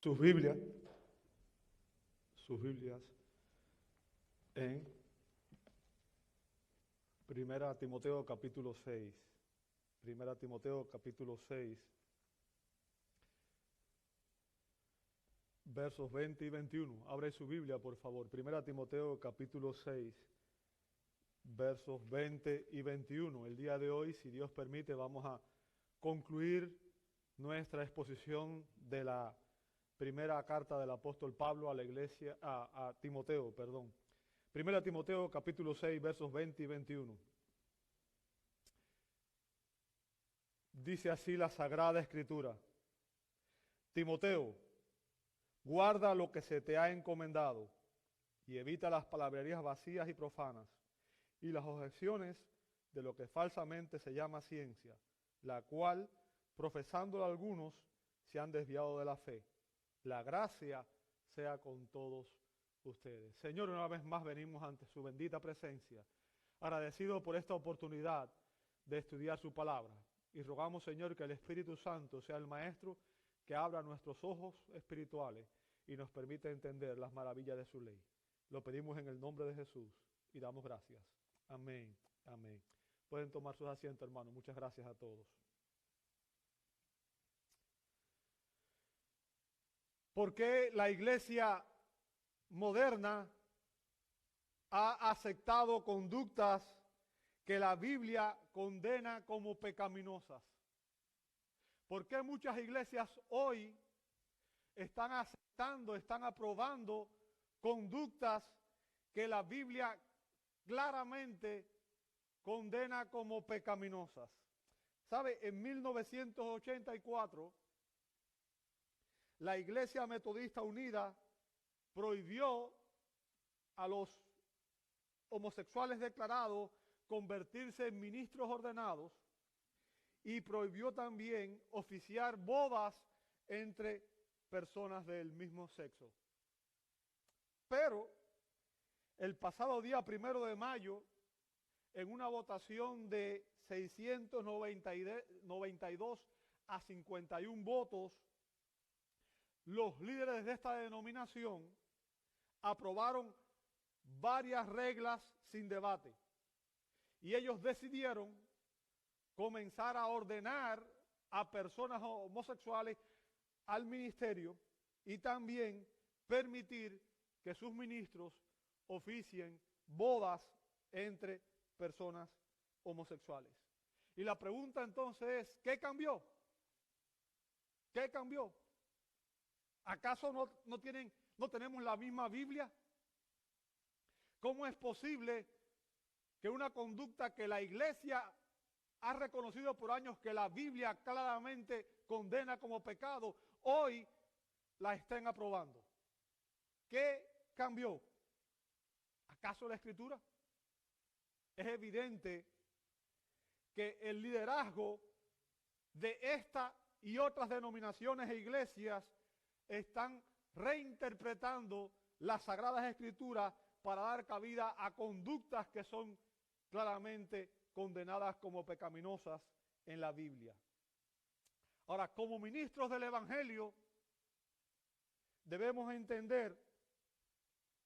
sus Biblias, sus Biblias en Primera Timoteo capítulo 6. Primera Timoteo capítulo 6, versos 20 y 21. Abre su Biblia, por favor. Primera Timoteo capítulo 6, versos 20 y 21. El día de hoy, si Dios permite, vamos a concluir nuestra exposición de la primera carta del apóstol Pablo a la iglesia, a Timoteo, perdón. Primera Timoteo capítulo 6, versos 20 y 21. Dice así la Sagrada Escritura: Timoteo, guarda lo que se te ha encomendado y evita las palabrerías vacías y profanas y las objeciones de lo que falsamente se llama ciencia, la cual, profesándola algunos, se han desviado de la fe. La gracia sea con todos ustedes. Señor, una vez más venimos ante su bendita presencia, agradecido por esta oportunidad de estudiar su palabra. Y rogamos, Señor, que el Espíritu Santo sea el Maestro que abra nuestros ojos espirituales y nos permita entender las maravillas de su ley. Lo pedimos en el nombre de Jesús y damos gracias. Amén, amén. Pueden tomar sus asientos, hermanos. Muchas gracias a todos. ¿Por qué la iglesia moderna ha aceptado conductas que la Biblia condena como pecaminosas? ¿Por qué muchas iglesias hoy están aceptando, están aprobando conductas que la Biblia claramente condena como pecaminosas? ¿Sabe? En 1984, la Iglesia Metodista Unida prohibió a los homosexuales declarados convertirse en ministros ordenados y prohibió también oficiar bodas entre personas del mismo sexo. Pero el pasado día 1 de mayo, en una votación de 692 a 51 votos, los líderes de esta denominación aprobaron varias reglas sin debate. Y ellos decidieron comenzar a ordenar a personas homosexuales al ministerio y también permitir que sus ministros oficien bodas entre personas homosexuales. Y la pregunta entonces es, ¿qué cambió? ¿Qué cambió? ¿Acaso no tenemos la misma Biblia? ¿Cómo es posible que una conducta que la iglesia ha reconocido por años que la Biblia claramente condena como pecado, hoy la estén aprobando? ¿Qué cambió? ¿Acaso la Escritura? Es evidente que el liderazgo de esta y otras denominaciones e iglesias están reinterpretando las Sagradas Escrituras para dar cabida a conductas que son claramente condenadas como pecaminosas en la Biblia. Ahora, como ministros del Evangelio, debemos entender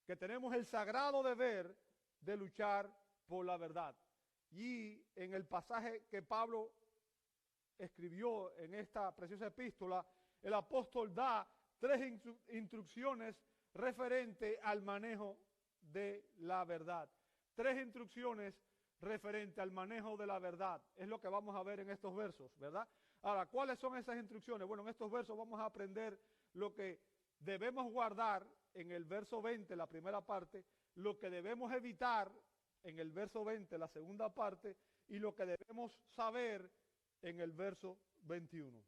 que tenemos el sagrado deber de luchar por la verdad. Y en el pasaje que Pablo escribió en esta preciosa epístola, el apóstol da 3 instrucciones referentes al manejo de la verdad. 3 instrucciones referentes al manejo de la verdad. Es lo que vamos a ver en estos versos, ¿verdad? Ahora, ¿cuáles son esas instrucciones? Bueno, en estos versos vamos a aprender lo que debemos guardar en el verso 20, la primera parte, lo que debemos evitar en el verso 20, la segunda parte, y lo que debemos saber en el verso 21.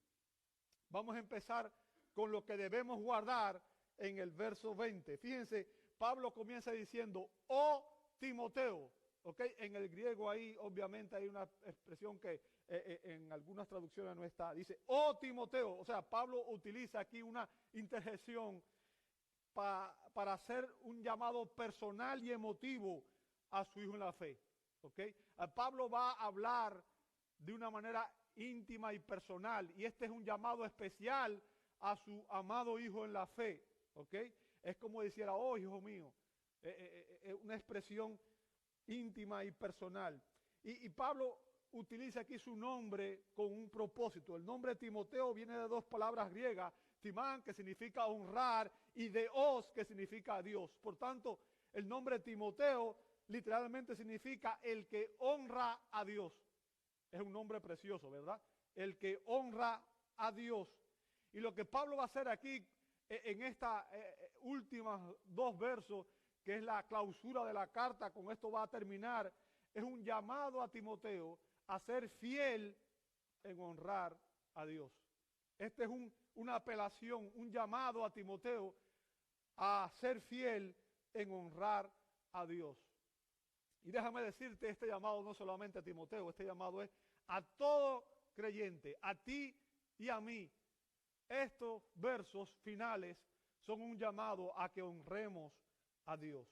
Vamos a empezar con lo que debemos guardar en el verso 20. Fíjense, Pablo comienza diciendo, oh Timoteo, ¿ok? En el griego ahí obviamente hay una expresión que en algunas traducciones no está. Dice, oh Timoteo, o sea, Pablo utiliza aquí una interjección para hacer un llamado personal y emotivo a su hijo en la fe, ¿ok? Pablo va a hablar de una manera íntima y personal, y este es un llamado especial a su amado hijo en la fe, ¿ok? Es como dijera, oh, hijo mío, una expresión íntima y personal. Y Pablo utiliza aquí su nombre con un propósito. El nombre Timoteo viene de dos palabras griegas, timán, que significa honrar, y deos, que significa Dios. Por tanto, el nombre Timoteo literalmente significa el que honra a Dios. Es un nombre precioso, ¿verdad? El que honra a Dios. Y lo que Pablo va a hacer aquí en estas últimas dos versos, que es la clausura de la carta, con esto va a terminar, es un llamado a Timoteo a ser fiel en honrar a Dios. Este es una apelación, un llamado a Timoteo a ser fiel en honrar a Dios. Y déjame decirte, este llamado no solamente a Timoteo, este llamado es a todo creyente, a ti y a mí. Estos versos finales son un llamado a que honremos a Dios.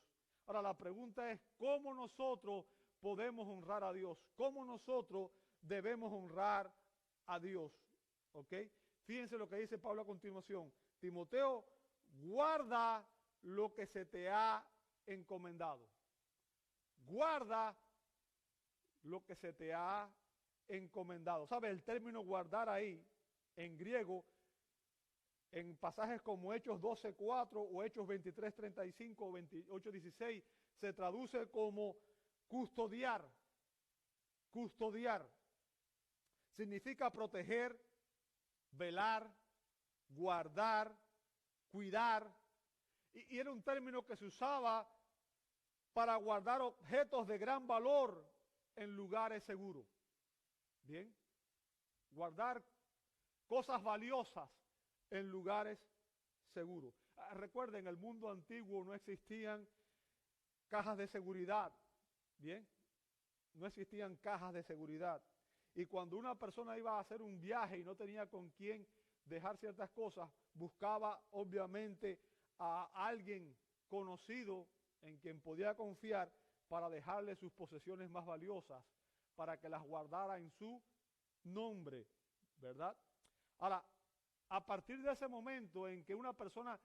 Ahora la pregunta es, ¿cómo nosotros podemos honrar a Dios? ¿Cómo nosotros debemos honrar a Dios? ¿Ok? Fíjense lo que dice Pablo a continuación. Timoteo, guarda lo que se te ha encomendado. Guarda lo que se te ha encomendado. ¿Sabe? El término guardar ahí, en griego, en pasajes como Hechos 12:4 o Hechos 23:35 o 28:16, se traduce como custodiar. Custodiar. Significa proteger, velar, guardar, cuidar. Y era un término que se usaba para guardar objetos de gran valor en lugares seguros. Bien. Guardar cosas valiosas en lugares seguros. Recuerden, en el mundo antiguo no existían cajas de seguridad. Bien. No existían cajas de seguridad. Y cuando una persona iba a hacer un viaje y no tenía con quién dejar ciertas cosas, buscaba obviamente a alguien conocido en quien podía confiar para dejarle sus posesiones más valiosas, para que las guardara en su nombre, ¿verdad? Ahora, a partir de ese momento en que una persona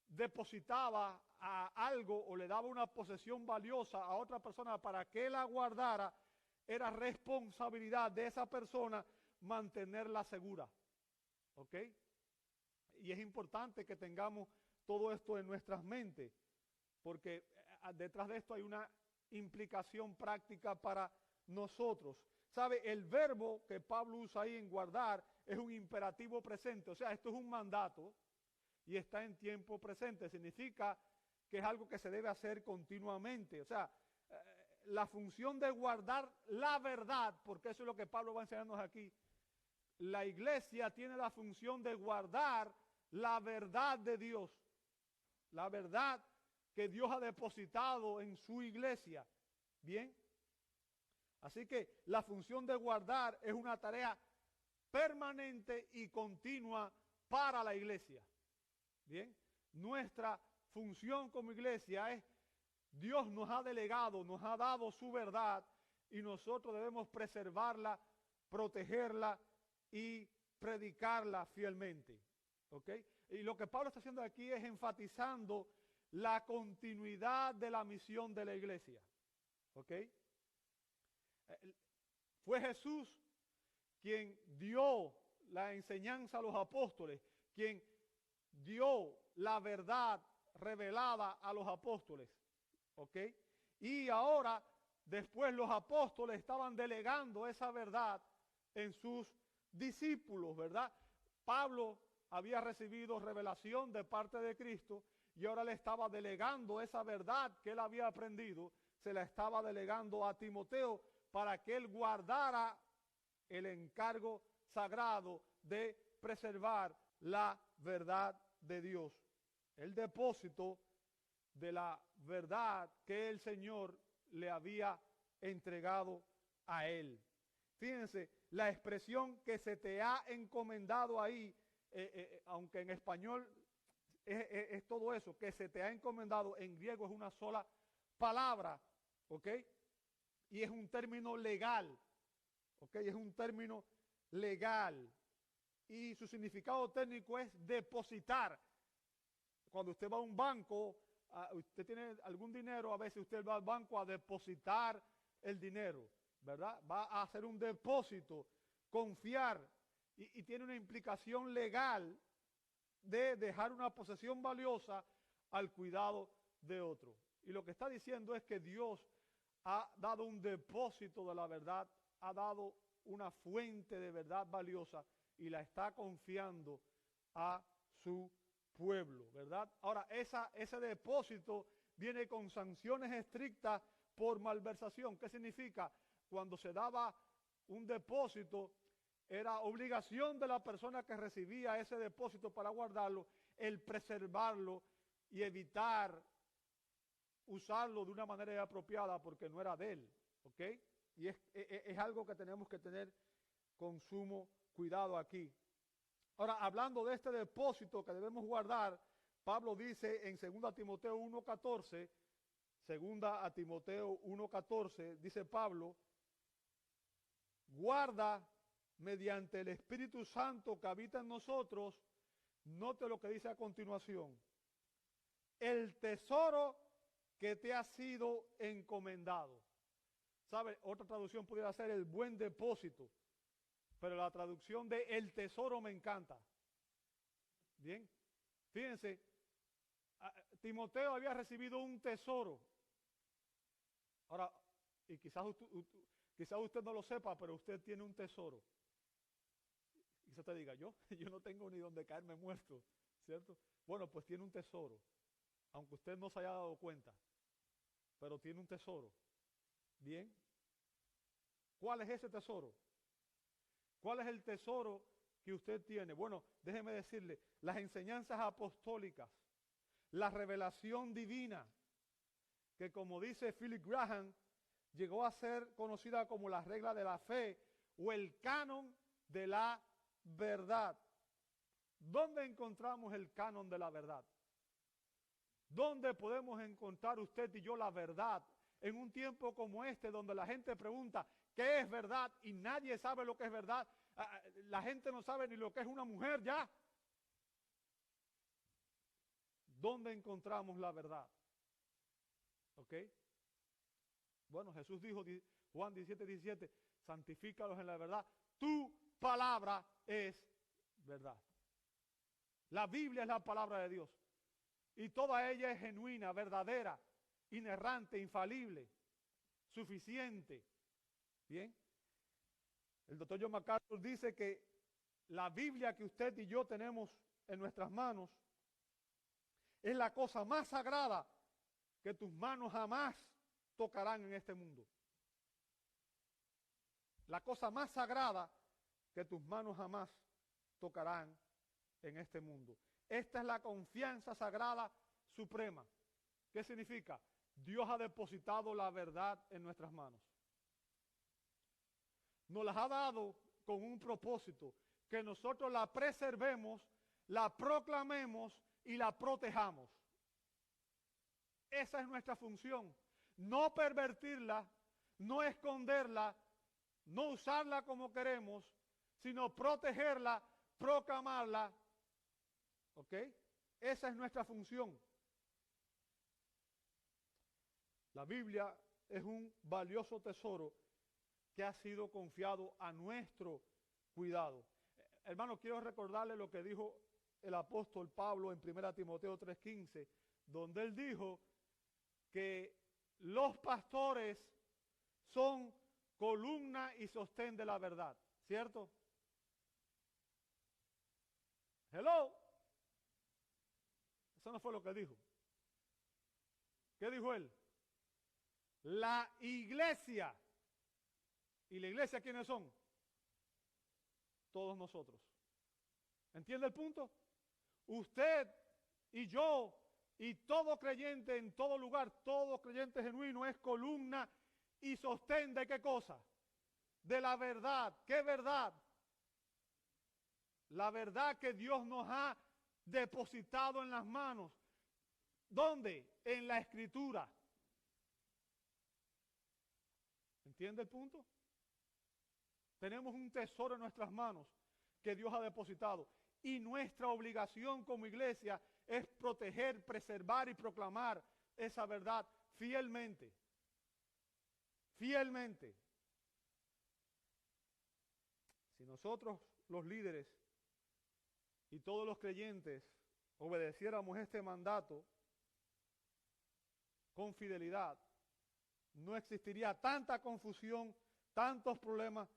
depositaba a algo o le daba una posesión valiosa a otra persona para que la guardara, era responsabilidad de esa persona mantenerla segura. ¿Ok? Y es importante que tengamos todo esto en nuestras mentes, porque detrás de esto hay una implicación práctica para nosotros. ¿Sabe? El verbo que Pablo usa ahí en guardar es un imperativo presente, o sea, esto es un mandato y está en tiempo presente. Significa que es algo que se debe hacer continuamente, o sea, la función de guardar la verdad, porque eso es lo que Pablo va a enseñarnos aquí. La iglesia tiene la función de guardar la verdad de Dios, la verdad que Dios ha depositado en su iglesia. Bien. Así que la función de guardar es una tarea permanente y continua para la iglesia. Bien. Nuestra función como iglesia es, Dios nos ha delegado, nos ha dado su verdad y nosotros debemos preservarla, protegerla y predicarla fielmente. ¿Ok? Y lo que Pablo está haciendo aquí es enfatizando la continuidad de la misión de la iglesia. ¿Ok? Fue Jesús quien dio la enseñanza a los apóstoles, quien dio la verdad revelada a los apóstoles. ¿Ok? Y ahora, después los apóstoles estaban delegando esa verdad en sus discípulos, ¿verdad? Pablo había recibido revelación de parte de Cristo y ahora le estaba delegando esa verdad que él había aprendido, se la estaba delegando a Timoteo para que él guardara el encargo sagrado de preservar la verdad de Dios, el depósito de la verdad que el Señor le había entregado a él. Fíjense, la expresión que se te ha encomendado ahí, aunque en español es todo eso, que se te ha encomendado, en griego es una sola palabra, ¿ok? Y es un término legal, ¿ok? Es un término legal. y su significado técnico es depositar. Cuando usted va a un banco, usted tiene algún dinero, a veces usted va al banco a depositar el dinero, ¿verdad? Va a hacer un depósito, confiar, y tiene una implicación legal de dejar una posesión valiosa al cuidado de otro. Y lo que está diciendo es que Dios ha dado un depósito de la verdad, ha dado una fuente de verdad valiosa y la está confiando a su pueblo, ¿verdad? Ahora, ese depósito viene con sanciones estrictas por malversación. ¿Qué significa? Cuando se daba un depósito, era obligación de la persona que recibía ese depósito para guardarlo, el preservarlo y evitar usarlo de una manera apropiada porque no era de él, ¿ok? Y es algo que tenemos que tener con sumo cuidado aquí. Ahora, hablando de este depósito que debemos guardar, Pablo dice en 2 Timoteo 1:14, 2 Timoteo 1:14, dice Pablo, guarda mediante el Espíritu Santo que habita en nosotros, note lo que dice a continuación, el tesoro que te ha sido encomendado. ¿Sabe? Otra traducción pudiera ser el buen depósito, pero la traducción de el tesoro me encanta. Bien, fíjense, Timoteo había recibido un tesoro. Ahora, y quizás usted no lo sepa, pero usted tiene un tesoro. Quizás te diga, yo no tengo ni donde caerme muerto, ¿cierto? Bueno, pues tiene un tesoro, aunque usted no se haya dado cuenta, pero tiene un tesoro. Bien, ¿cuál es ese tesoro? ¿Cuál es el tesoro que usted tiene? Bueno, déjeme decirle, las enseñanzas apostólicas, la revelación divina, que como dice Philip Graham, llegó a ser conocida como la regla de la fe o el canon de la verdad. ¿Dónde encontramos el canon de la verdad? ¿Dónde podemos encontrar usted y yo la verdad en un tiempo como este donde la gente pregunta qué es verdad y nadie sabe lo que es verdad? La gente no sabe ni lo que es una mujer ya. ¿Dónde encontramos la verdad? ¿Ok? Bueno, Jesús dijo, Juan 17:17, santifícalos en la verdad. Tu palabra es verdad. La Biblia es la palabra de Dios. Y toda ella es genuina, verdadera, inerrante, infalible, suficiente. Bien. El doctor John MacArthur dice que la Biblia que usted y yo tenemos en nuestras manos es la cosa más sagrada que tus manos jamás tocarán en este mundo. La cosa más sagrada que tus manos jamás tocarán en este mundo. Esta es la confianza sagrada suprema. ¿Qué significa? Dios ha depositado la verdad en nuestras manos. Nos las ha dado con un propósito, que nosotros la preservemos, la proclamemos y la protejamos. Esa es nuestra función. No pervertirla, no esconderla, no usarla como queremos, sino protegerla, proclamarla. ¿Ok? Esa es nuestra función. La Biblia es un valioso tesoro que ha sido confiado a nuestro cuidado. Hermano, quiero recordarle lo que dijo el apóstol Pablo en 1 Timoteo 3:15, donde él dijo que los pastores son columna y sostén de la verdad, ¿cierto? Hello. Eso no fue lo que dijo. ¿Qué dijo él? La iglesia. ¿Y la iglesia quiénes son? Todos nosotros. ¿Entiende el punto? Usted y yo y todo creyente en todo lugar, todo creyente genuino es columna y sostén de qué cosa? De la verdad. ¿Qué verdad? La verdad que Dios nos ha depositado en las manos. ¿Dónde? En la Escritura. ¿Entiende el punto? Tenemos un tesoro en nuestras manos que Dios ha depositado. Y nuestra obligación como iglesia es proteger, preservar y proclamar esa verdad fielmente. Fielmente. Si nosotros, los líderes y todos los creyentes, obedeciéramos este mandato con fidelidad, no existiría tanta confusión, tantos problemas,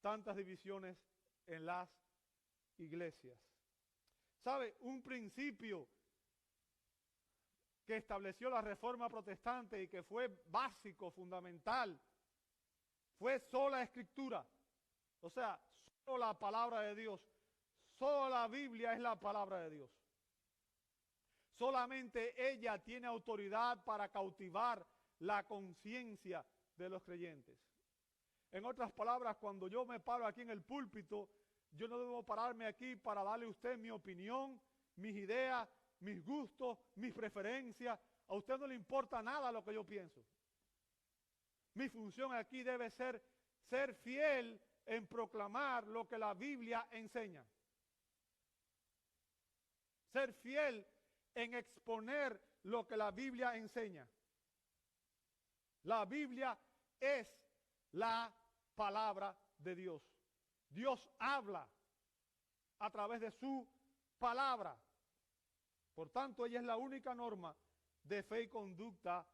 tantas divisiones en las iglesias. ¿Sabe? Un principio que estableció la Reforma Protestante y que fue básico, fundamental, fue sola Escritura. O sea, solo la palabra de Dios. Solo la Biblia es la palabra de Dios. Solamente ella tiene autoridad para cautivar la conciencia de los creyentes. En otras palabras, cuando yo me paro aquí en el púlpito, yo no debo pararme aquí para darle a usted mi opinión, mis ideas, mis gustos, mis preferencias. A usted no le importa nada lo que yo pienso. Mi función aquí debe ser fiel en proclamar lo que la Biblia enseña. Ser fiel en exponer lo que la Biblia enseña. La Biblia es la palabra de Dios. Dios habla a través de su palabra. Por tanto, ella es la única norma de fe y conducta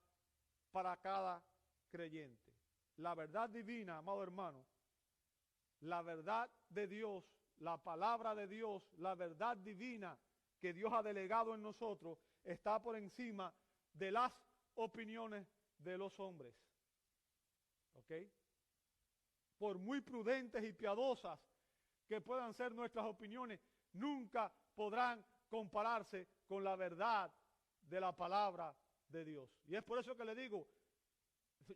para cada creyente. La verdad divina, amado hermano, la verdad de Dios, la palabra de Dios, la verdad divina que Dios ha delegado en nosotros, está por encima de las opiniones de los hombres. ¿Ok? Por muy prudentes y piadosas que puedan ser nuestras opiniones, nunca podrán compararse con la verdad de la palabra de Dios. Y es por eso que le digo,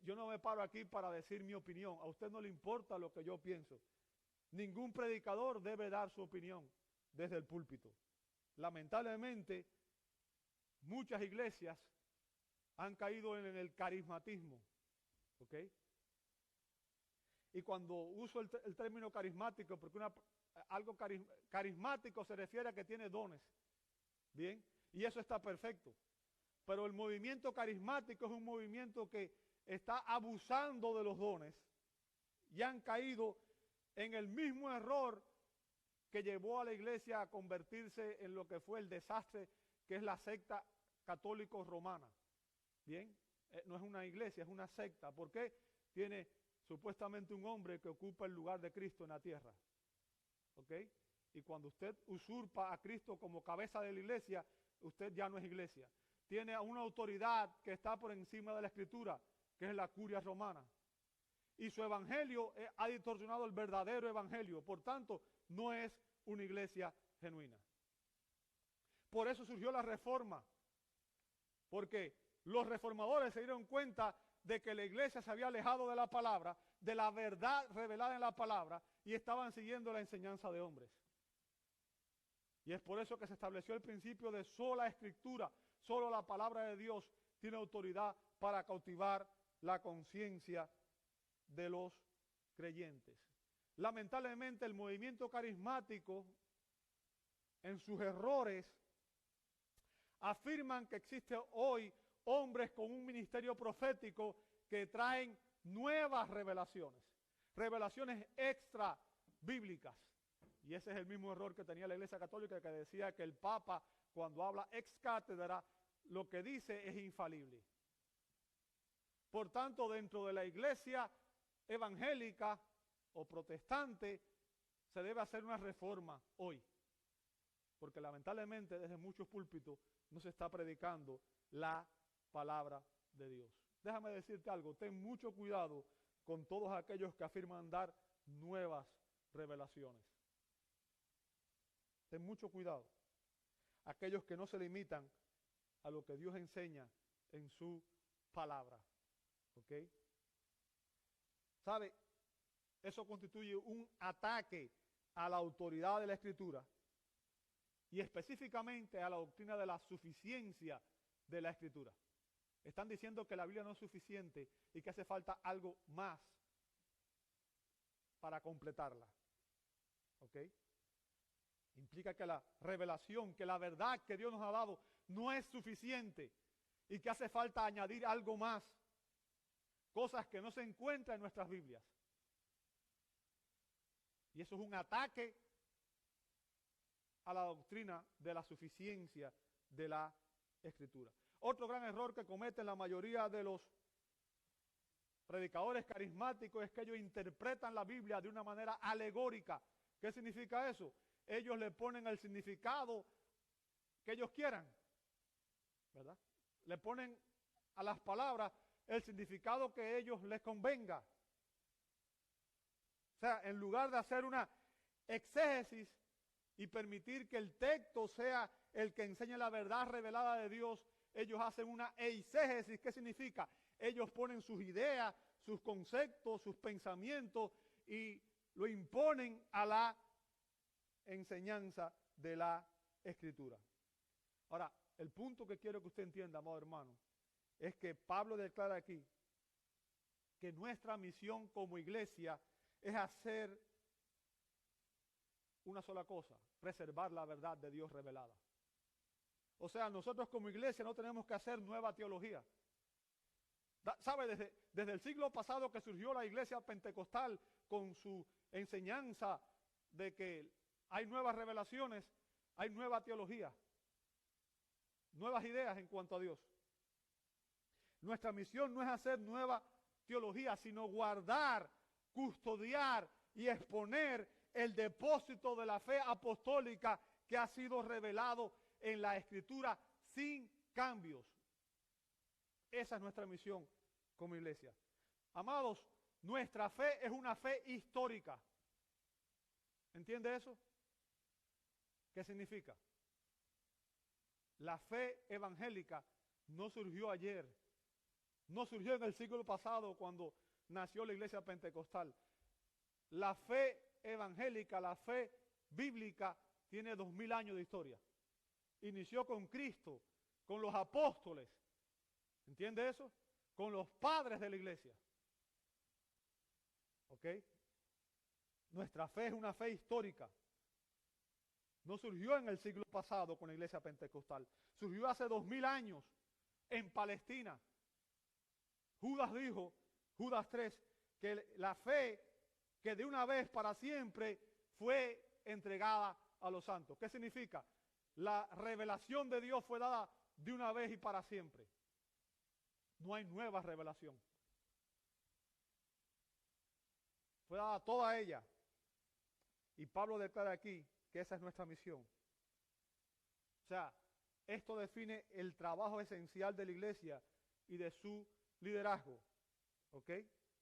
yo no me paro aquí para decir mi opinión. A usted no le importa lo que yo pienso. Ningún predicador debe dar su opinión desde el púlpito. Lamentablemente, muchas iglesias han caído en el carismatismo. ¿Ok? Y cuando uso el término carismático, porque algo carismático se refiere a que tiene dones. Bien, y eso está perfecto. Pero el movimiento carismático es un movimiento que está abusando de los dones y han caído en el mismo error que llevó a la iglesia a convertirse en lo que fue el desastre, que es la secta católico-romana. Bien, no es una iglesia, es una secta. ¿Por qué? Tiene supuestamente un hombre que ocupa el lugar de Cristo en la tierra. ¿Ok? Y cuando usted usurpa a Cristo como cabeza de la iglesia, usted ya no es iglesia. Tiene una autoridad que está por encima de la Escritura, que es la curia romana. Y su evangelio ha distorsionado el verdadero evangelio. Por tanto, no es una iglesia genuina. Por eso surgió la reforma. Porque los reformadores se dieron cuenta de que la iglesia se había alejado de la palabra, de la verdad revelada en la palabra, y estaban siguiendo la enseñanza de hombres. Y es por eso que se estableció el principio de sola Escritura. Solo la palabra de Dios tiene autoridad para cautivar la conciencia de los creyentes. Lamentablemente el movimiento carismático, en sus errores, afirman que existen hoy hombres con un ministerio profético que traen nuevas revelaciones, revelaciones extra bíblicas. Y ese es el mismo error que tenía la Iglesia Católica, que decía que el Papa, cuando habla ex cátedra, lo que dice es infalible. Por tanto, dentro de la iglesia evangélica o protestante, se debe hacer una reforma hoy. Porque lamentablemente desde muchos púlpitos no se está predicando la palabra de Dios. Déjame decirte algo, ten mucho cuidado con todos aquellos que afirman dar nuevas revelaciones. Ten mucho cuidado. Aquellos que no se limitan a lo que Dios enseña en su palabra. ¿Ok? ¿Sabe? Eso constituye un ataque a la autoridad de la Escritura y específicamente a la doctrina de la suficiencia de la Escritura. Están diciendo que la Biblia no es suficiente y que hace falta algo más para completarla. ¿Ok? Implica que la revelación, que la verdad que Dios nos ha dado no es suficiente y que hace falta añadir algo más, cosas que no se encuentran en nuestras Biblias. Y eso es un ataque a la doctrina de la suficiencia de la Escritura. Otro gran error que cometen la mayoría de los predicadores carismáticos es que ellos interpretan la Biblia de una manera alegórica. ¿Qué significa eso? Ellos le ponen el significado que ellos quieran, ¿verdad? Le ponen a las palabras el significado que a ellos les convenga. O sea, en lugar de hacer una exégesis y permitir que el texto sea el que enseñe la verdad revelada de Dios, ellos hacen una eisegesis. ¿Qué significa? Ellos ponen sus ideas, sus conceptos, sus pensamientos y lo imponen a la enseñanza de la Escritura. Ahora, el punto que quiero que usted entienda, amado hermano, es que Pablo declara aquí que nuestra misión como iglesia es hacer una sola cosa: preservar la verdad de Dios revelada. O sea, nosotros como iglesia no tenemos que hacer nueva teología. ¿Sabe? Desde el siglo pasado que surgió la iglesia pentecostal con su enseñanza de que hay nuevas revelaciones, hay nueva teología, nuevas ideas en cuanto a Dios. Nuestra misión no es hacer nueva teología, sino guardar, custodiar y exponer el depósito de la fe apostólica que ha sido revelado en la Escritura sin cambios. Esa es nuestra misión como iglesia. Amados, nuestra fe es una fe histórica. ¿Entiende eso? ¿Qué significa? La fe evangélica no surgió ayer, no surgió en el siglo pasado cuando nació la iglesia pentecostal. La fe evangélica, la fe bíblica, tiene 2000 años de historia. Inició con Cristo, con los apóstoles. ¿Entiende eso? Con los padres de la iglesia. ¿Ok? Nuestra fe es una fe histórica. No surgió en el siglo pasado con la iglesia pentecostal. Surgió hace 2000 años en Palestina. Judas 3, que la fe que de una vez para siempre fue entregada a los santos. ¿Qué significa? La revelación de Dios fue dada de una vez y para siempre. No hay nueva revelación. Fue dada toda ella. Y Pablo declara aquí que esa es nuestra misión. O sea, esto define el trabajo esencial de la iglesia y de su liderazgo. ¿Ok?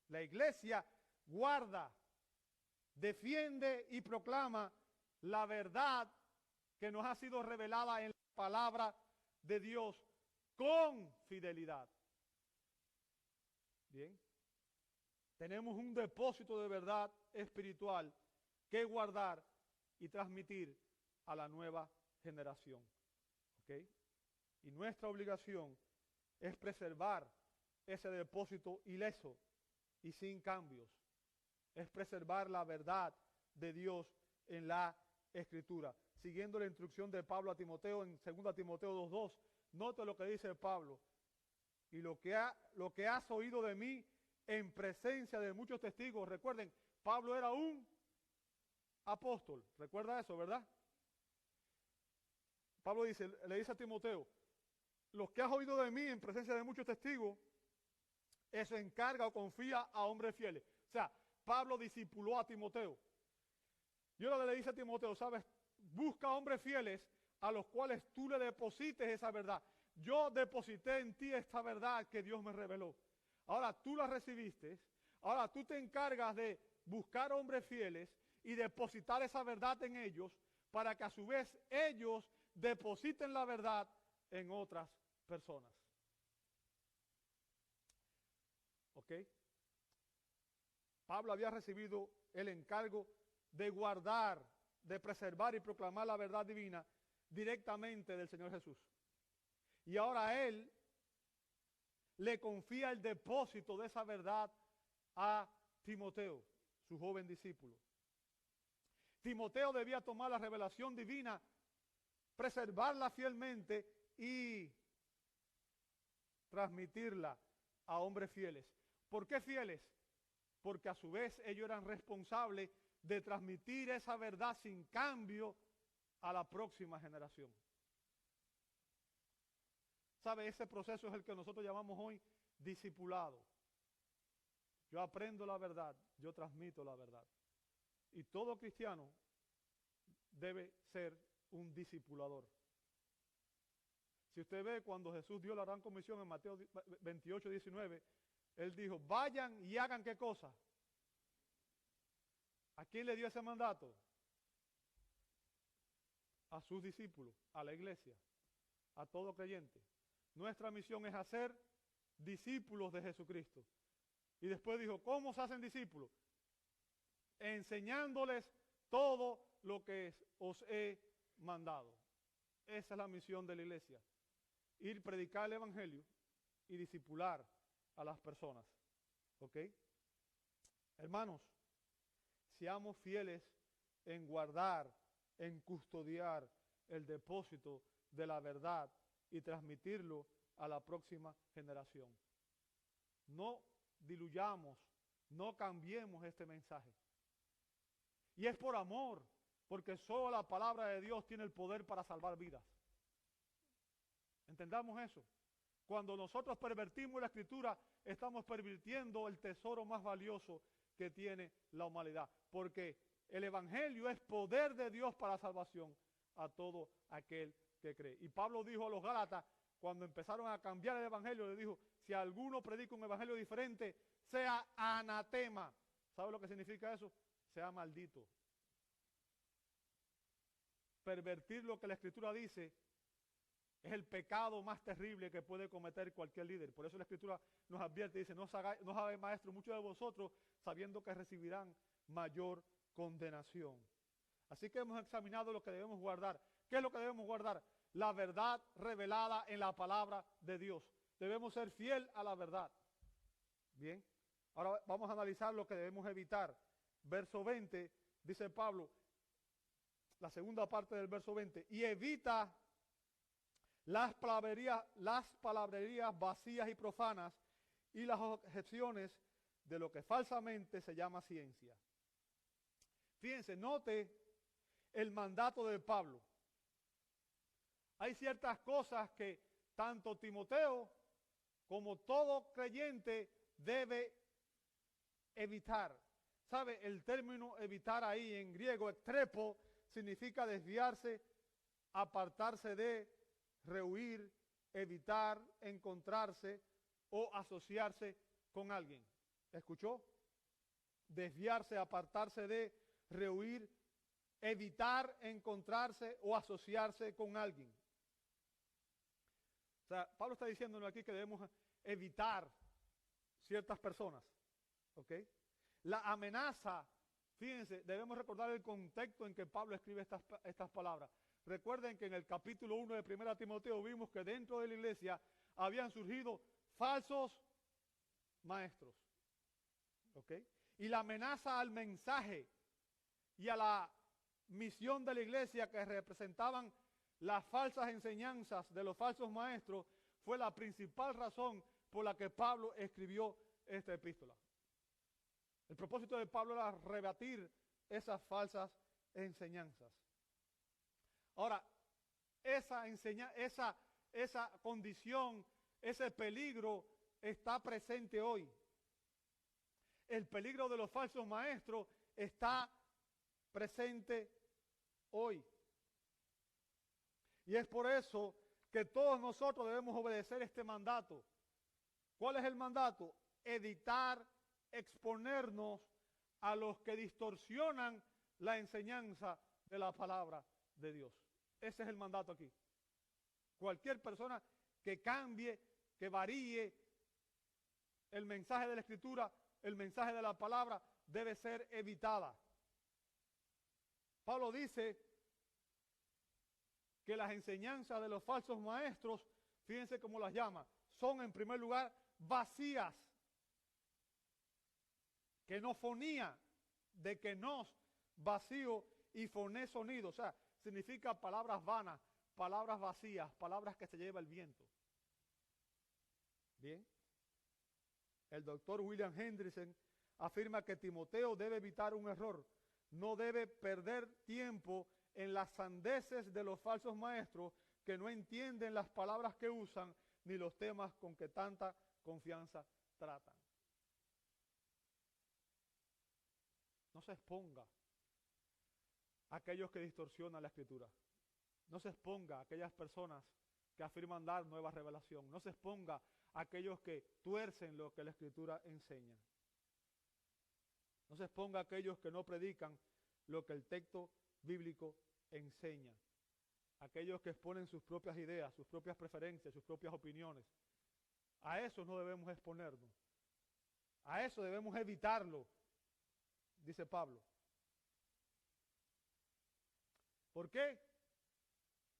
La iglesia guarda, defiende y proclama la verdad que nos ha sido revelada en la palabra de Dios con fidelidad. Bien. Tenemos un depósito de verdad espiritual que guardar y transmitir a la nueva generación. ¿Ok? Y nuestra obligación es preservar ese depósito ileso y sin cambios. Es preservar la verdad de Dios en la Escritura. Siguiendo la instrucción de Pablo a Timoteo en 2 Timoteo 2:2, note lo que dice Pablo. Y lo que has oído de mí en presencia de muchos testigos. Recuerden, Pablo era un apóstol. ¿Recuerda eso, verdad? Pablo le dice a Timoteo, los que has oído de mí en presencia de muchos testigos, eso encarga o confía a hombres fieles. O sea, Pablo discipuló a Timoteo. Y ahora le dice a Timoteo, ¿sabes? Busca hombres fieles a los cuales tú le deposites esa verdad. Yo deposité en ti esta verdad que Dios me reveló. Ahora tú la recibiste. Ahora tú te encargas de buscar hombres fieles y depositar esa verdad en ellos para que a su vez ellos depositen la verdad en otras personas. ¿Ok? Pablo había recibido el encargo de guardar, de preservar y proclamar la verdad divina directamente del Señor Jesús. Y ahora a él le confía el depósito de esa verdad a Timoteo, su joven discípulo. Timoteo debía tomar la revelación divina, preservarla fielmente y transmitirla a hombres fieles. ¿Por qué fieles? Porque a su vez ellos eran responsables de transmitir esa verdad sin cambio a la próxima generación. ¿Sabe? Ese proceso es el que nosotros llamamos hoy discipulado. Yo aprendo la verdad, yo transmito la verdad. Y todo cristiano debe ser un discipulador. Si usted ve cuando Jesús dio la gran comisión en Mateo 28, 19, Él dijo, vayan y hagan ¿qué cosa? ¿A quién le dio ese mandato? A sus discípulos, a la iglesia, a todo creyente. Nuestra misión es hacer discípulos de Jesucristo. Y después dijo, ¿cómo se hacen discípulos? Enseñándoles todo lo que os he mandado. Esa es la misión de la iglesia. Ir, predicar el evangelio y discipular a las personas. ¿Ok? Hermanos, seamos fieles en guardar, en custodiar el depósito de la verdad y transmitirlo a la próxima generación. No diluyamos, no cambiemos este mensaje. Y es por amor, porque solo la palabra de Dios tiene el poder para salvar vidas. ¿Entendamos eso? Cuando nosotros pervertimos la Escritura, estamos pervirtiendo el tesoro más valioso que tiene la humanidad. Porque el Evangelio es poder de Dios para salvación a todo aquel que cree. Y Pablo dijo a los Gálatas, cuando empezaron a cambiar el Evangelio, le dijo, si alguno predica un Evangelio diferente, sea anatema. ¿Sabe lo que significa eso? Sea maldito. Pervertir lo que la Escritura dice es el pecado más terrible que puede cometer cualquier líder. Por eso la Escritura nos advierte, dice, no os hagáis maestros muchos de vosotros, sabiendo que recibirán mayor condenación. Así que hemos examinado lo que debemos guardar. ¿Qué es lo que debemos guardar? La verdad revelada en la palabra de Dios. Debemos ser fiel a la verdad. Bien, ahora vamos a analizar lo que debemos evitar. Verso 20, dice Pablo, la segunda parte del verso 20, y evita las palabrerías vacías y profanas y las objeciones de lo que falsamente se llama ciencia. Fíjense, note el mandato de Pablo. Hay ciertas cosas que tanto Timoteo como todo creyente debe evitar. ¿Sabe? El término evitar ahí en griego, extrepo, significa desviarse, apartarse de, rehuir, evitar, encontrarse o asociarse con alguien. ¿Escuchó? Desviarse, apartarse de, rehuir, evitar, encontrarse o asociarse con alguien. O sea, Pablo está diciéndonos aquí que debemos evitar ciertas personas. ¿Ok? La amenaza, fíjense, debemos recordar el contexto en que Pablo escribe estas palabras. Recuerden que en el capítulo 1 de 1 Timoteo vimos que dentro de la iglesia habían surgido falsos maestros. ¿Ok? Y la amenaza al mensaje y a la misión de la iglesia que representaban las falsas enseñanzas de los falsos maestros fue la principal razón por la que Pablo escribió esta epístola. El propósito de Pablo era rebatir esas falsas enseñanzas. Ahora, esa condición, ese peligro está presente hoy. El peligro de los falsos maestros está presente hoy. Y es por eso que todos nosotros debemos obedecer este mandato. ¿Cuál es el mandato? Evitar exponernos a los que distorsionan la enseñanza de la palabra de Dios. Ese es el mandato aquí. Cualquier persona que cambie, que varíe el mensaje de la Escritura, el mensaje de la palabra, debe ser evitada. Pablo dice que las enseñanzas de los falsos maestros, fíjense cómo las llama, son en primer lugar vacías, kenofonía, de kenos, vacío, y foné sonido, o sea, significa palabras vanas, palabras vacías, palabras que se lleva el viento. Bien. El doctor William Hendrickson afirma que Timoteo debe evitar un error. No debe perder tiempo en las sandeces de los falsos maestros que no entienden las palabras que usan ni los temas con que tanta confianza tratan. No se exponga a aquellos que distorsionan la Escritura. No se exponga a aquellas personas que afirman dar nueva revelación. No se exponga a aquellos que tuercen lo que la Escritura enseña. No se exponga a aquellos que no predican lo que el texto bíblico enseña. Aquellos que exponen sus propias ideas, sus propias preferencias, sus propias opiniones. A eso no debemos exponernos. A eso debemos evitarlo, dice Pablo. ¿Por qué?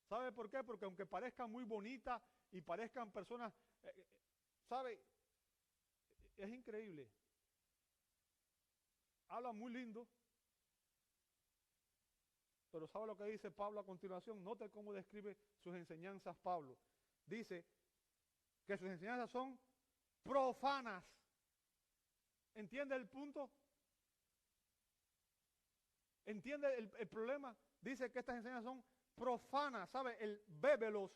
¿Sabe por qué? Porque aunque parezcan muy bonitas y parezcan personas, ¿sabe? Es increíble. Habla muy lindo, pero ¿sabe lo que dice Pablo a continuación? Note cómo describe sus enseñanzas Pablo. Dice que sus enseñanzas son profanas. ¿Entiende el punto? ¿Entiende el problema? Dice que estas enseñanzas son profanas. ¿Sabe? El bébelos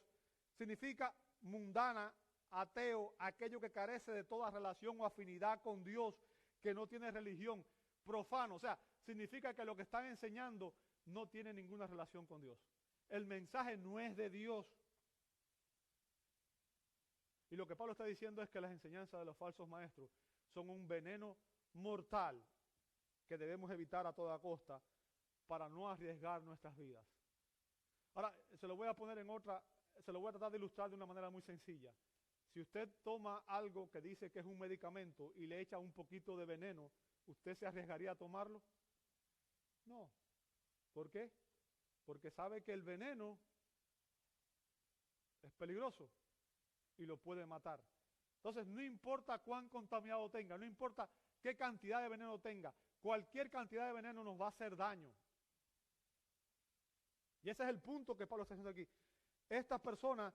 significa mundana, ateo, aquello que carece de toda relación o afinidad con Dios, que no tiene religión. Profano, o sea, significa que lo que están enseñando no tiene ninguna relación con Dios. El mensaje no es de Dios. Y lo que Pablo está diciendo es que las enseñanzas de los falsos maestros son un veneno mortal que debemos evitar a toda costa para no arriesgar nuestras vidas. Ahora, se lo voy a poner en otra, se lo voy a tratar de ilustrar de una manera muy sencilla. Si usted toma algo que dice que es un medicamento y le echa un poquito de veneno, ¿usted se arriesgaría a tomarlo? No. ¿Por qué? Porque sabe que el veneno es peligroso y lo puede matar. Entonces, no importa cuán contaminado tenga, no importa qué cantidad de veneno tenga, cualquier cantidad de veneno nos va a hacer daño. Y ese es el punto que Pablo está haciendo aquí. Estas personas,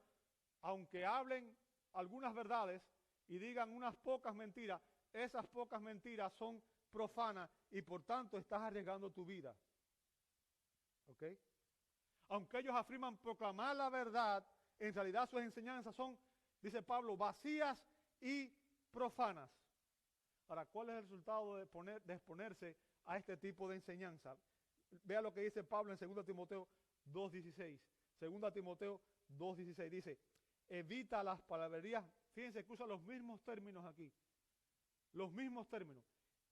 aunque hablen algunas verdades y digan unas pocas mentiras, esas pocas mentiras son profanas y por tanto estás arriesgando tu vida. ¿Ok? Aunque ellos afirman proclamar la verdad, en realidad sus enseñanzas son, dice Pablo, vacías y profanas. Ahora, ¿cuál es el resultado de exponerse a este tipo de enseñanza? Vea lo que dice Pablo en 2 Timoteo 2.16. 2 Timoteo 2.16 dice, evita las palabrerías. Fíjense que usa los mismos términos aquí. Los mismos términos.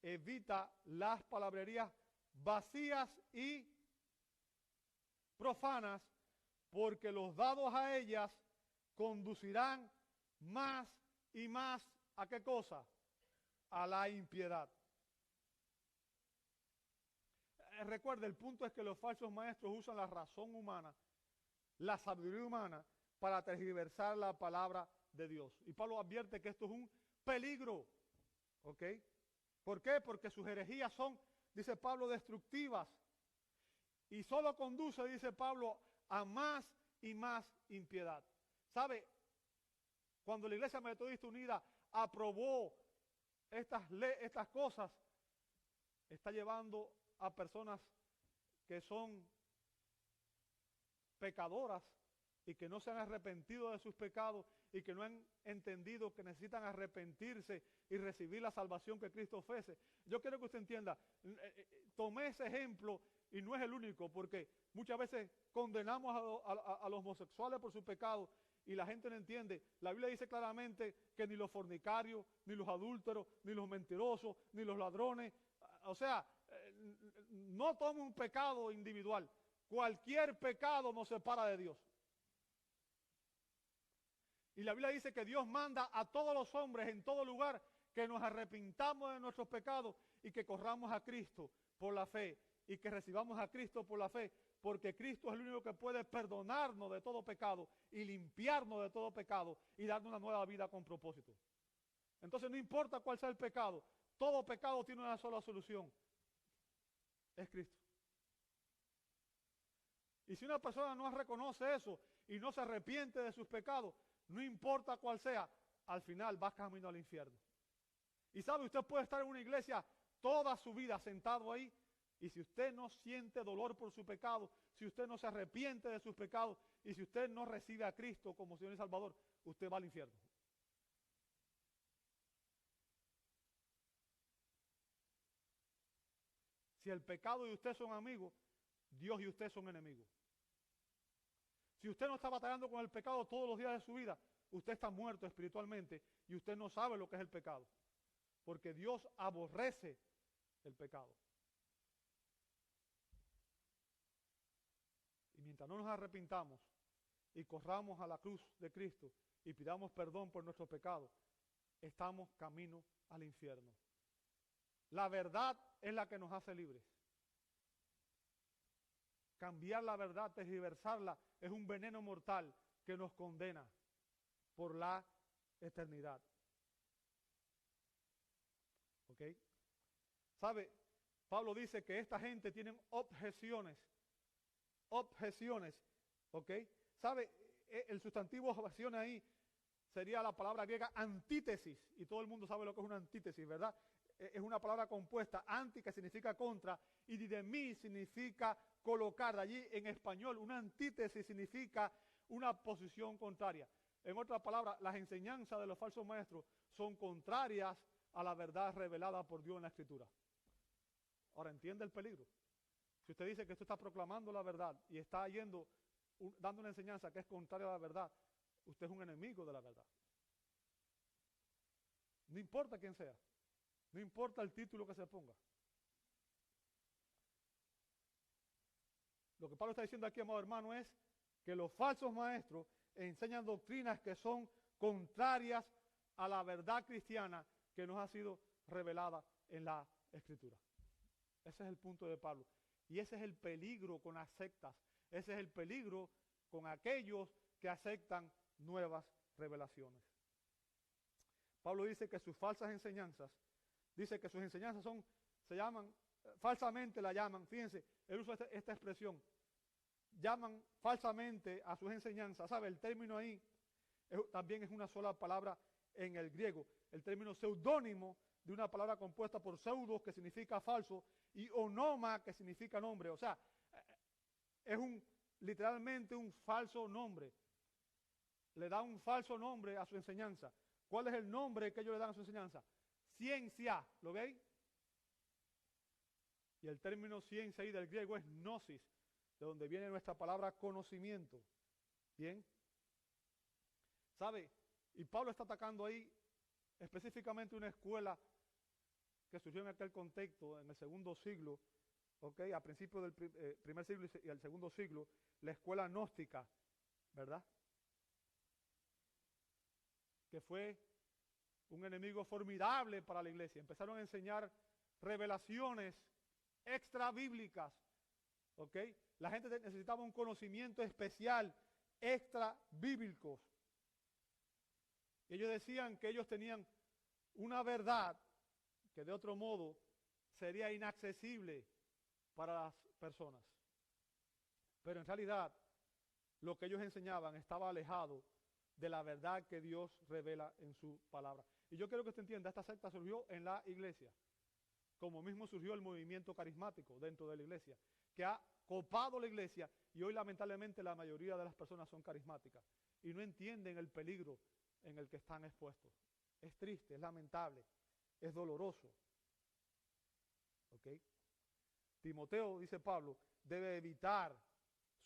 Evita las palabrerías vacías y profanas, porque los dados a ellas conducirán más y más ¿a qué cosa? A la impiedad. Recuerda, el punto es que los falsos maestros usan la razón humana, la sabiduría humana, para tergiversar la palabra de Dios. Y Pablo advierte que esto es un peligro. ¿Ok? ¿Por qué? Porque sus herejías son, dice Pablo, destructivas. Y solo conduce, dice Pablo, a más y más impiedad. ¿Sabe? Cuando la Iglesia Metodista Unida aprobó estas cosas, está llevando a personas que son pecadoras y que no se han arrepentido de sus pecados y que no han entendido que necesitan arrepentirse y recibir la salvación que Cristo ofrece. Yo quiero que usted entienda, tomé ese ejemplo y no es el único, porque muchas veces condenamos a los homosexuales por su pecado y la gente no entiende. La Biblia dice claramente que ni los fornicarios, ni los adúlteros, ni los mentirosos, ni los ladrones, o sea, no toma un pecado individual. Cualquier pecado nos separa de Dios. Y la Biblia dice que Dios manda a todos los hombres en todo lugar que nos arrepintamos de nuestros pecados y que corramos a Cristo por la fe y que recibamos a Cristo por la fe, porque Cristo es el único que puede perdonarnos de todo pecado y limpiarnos de todo pecado y darnos una nueva vida con propósito. Entonces no importa cuál sea el pecado, todo pecado tiene una sola solución. Es Cristo. Y si una persona no reconoce eso y no se arrepiente de sus pecados, no importa cuál sea, al final va camino al infierno. Y sabe, usted puede estar en una iglesia toda su vida sentado ahí, y si usted no siente dolor por su pecado, si usted no se arrepiente de sus pecados, y si usted no recibe a Cristo como Señor y Salvador, usted va al infierno. Si el pecado y usted son amigos, Dios y usted son enemigos. Si usted no está batallando con el pecado todos los días de su vida, usted está muerto espiritualmente y usted no sabe lo que es el pecado. Porque Dios aborrece el pecado. Y mientras no nos arrepintamos y corramos a la cruz de Cristo y pidamos perdón por nuestros pecados, estamos camino al infierno. La verdad es la que nos hace libres. Cambiar la verdad, tergiversarla, es un veneno mortal que nos condena por la eternidad. ¿Ok? ¿Sabe? Pablo dice que esta gente tiene objeciones. Objeciones. ¿Ok? ¿Sabe? El sustantivo objeción ahí sería la palabra griega antítesis. Y todo el mundo sabe lo que es una antítesis, ¿verdad? Es una palabra compuesta, anti, que significa contra, y didemi significa colocar. Allí en español, una antítesis significa una posición contraria. En otras palabras, las enseñanzas de los falsos maestros son contrarias a la verdad revelada por Dios en la Escritura. Ahora, ¿entiende el peligro? Si usted dice que usted está proclamando la verdad y está dando una enseñanza que es contraria a la verdad, usted es un enemigo de la verdad. No importa quién sea. No importa el título que se ponga. Lo que Pablo está diciendo aquí, amado hermano, es que los falsos maestros enseñan doctrinas que son contrarias a la verdad cristiana que nos ha sido revelada en la Escritura. Ese es el punto de Pablo. Y ese es el peligro con las sectas. Ese es el peligro con aquellos que aceptan nuevas revelaciones. Pablo dice que sus falsas enseñanzas, dice que sus enseñanzas se llaman, falsamente la llaman, fíjense, él usa esta expresión, llaman falsamente a sus enseñanzas. ¿Sabe? El término ahí también es una sola palabra en el griego. El término seudónimo de una palabra compuesta por pseudos, que significa falso, y onoma, que significa nombre. O sea, es literalmente un falso nombre. Le da un falso nombre a su enseñanza. ¿Cuál es el nombre que ellos le dan a su enseñanza? Ciencia, ¿lo veis? Y el término ciencia ahí del griego es gnosis, de donde viene nuestra palabra conocimiento. ¿Bien? ¿Sabe? Y Pablo está atacando ahí específicamente una escuela que surgió en aquel contexto, en el segundo siglo, ¿ok? A principios del primer siglo y el segundo siglo, la escuela gnóstica, ¿verdad? Que fue un enemigo formidable para la iglesia. Empezaron a enseñar revelaciones extra bíblicas, ¿ok? La gente necesitaba un conocimiento especial, extra bíblicos. Y ellos decían que ellos tenían una verdad que de otro modo sería inaccesible para las personas. Pero en realidad, lo que ellos enseñaban estaba alejado de la verdad que Dios revela en su palabra. Y yo quiero que usted entienda, esta secta surgió en la iglesia, como mismo surgió el movimiento carismático dentro de la iglesia, que ha copado la iglesia, y hoy lamentablemente la mayoría de las personas son carismáticas y no entienden el peligro en el que están expuestos. Es triste, es lamentable, es doloroso. ¿Ok? Timoteo, dice Pablo, debe evitar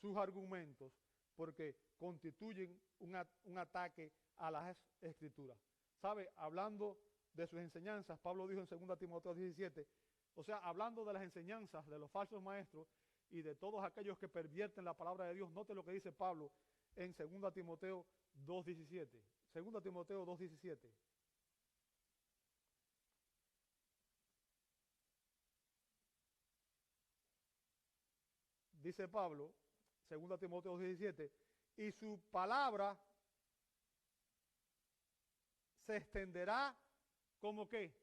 sus argumentos porque constituyen un ataque a las Escrituras. ¿Sabe? Hablando de sus enseñanzas, Pablo dijo en 2 Timoteo 17, o sea, hablando de las enseñanzas de los falsos maestros y de todos aquellos que pervierten la palabra de Dios, note lo que dice Pablo en 2 Timoteo 2:17. 2 Timoteo 2:17. Dice Pablo, 2 Timoteo 2:17, y su palabra se extenderá como ¿qué?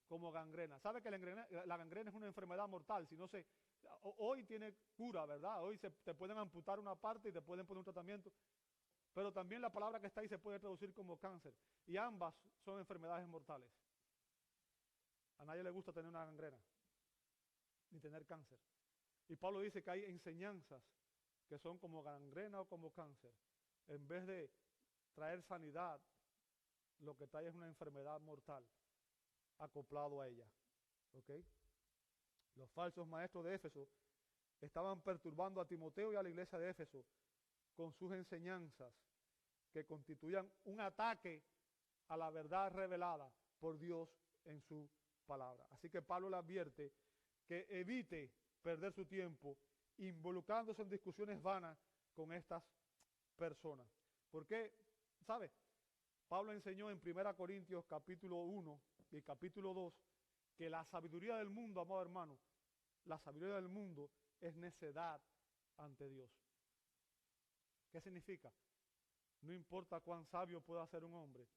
Como gangrena. ¿Sabe que la gangrena es una enfermedad mortal? Si no se Hoy tiene cura, ¿verdad? Hoy te pueden amputar una parte y te pueden poner un tratamiento. Pero también la palabra que está ahí se puede traducir como cáncer. Y ambas son enfermedades mortales. A nadie le gusta tener una gangrena, ni tener cáncer. Y Pablo dice que hay enseñanzas que son como gangrena o como cáncer. En vez de traer sanidad, lo que trae es una enfermedad mortal acoplado a ella. ¿Ok? Los falsos maestros de Éfeso estaban perturbando a Timoteo y a la iglesia de Éfeso con sus enseñanzas que constituían un ataque a la verdad revelada por Dios en su palabra. Así que Pablo le advierte que evite perder su tiempo involucrándose en discusiones vanas con estas personas. Porque, ¿sabe? Pablo enseñó en 1 Corintios capítulo 1 y capítulo 2 que la sabiduría del mundo, amado hermano, la sabiduría del mundo es necedad ante Dios. ¿Qué significa? No importa cuán sabio pueda ser un hombre,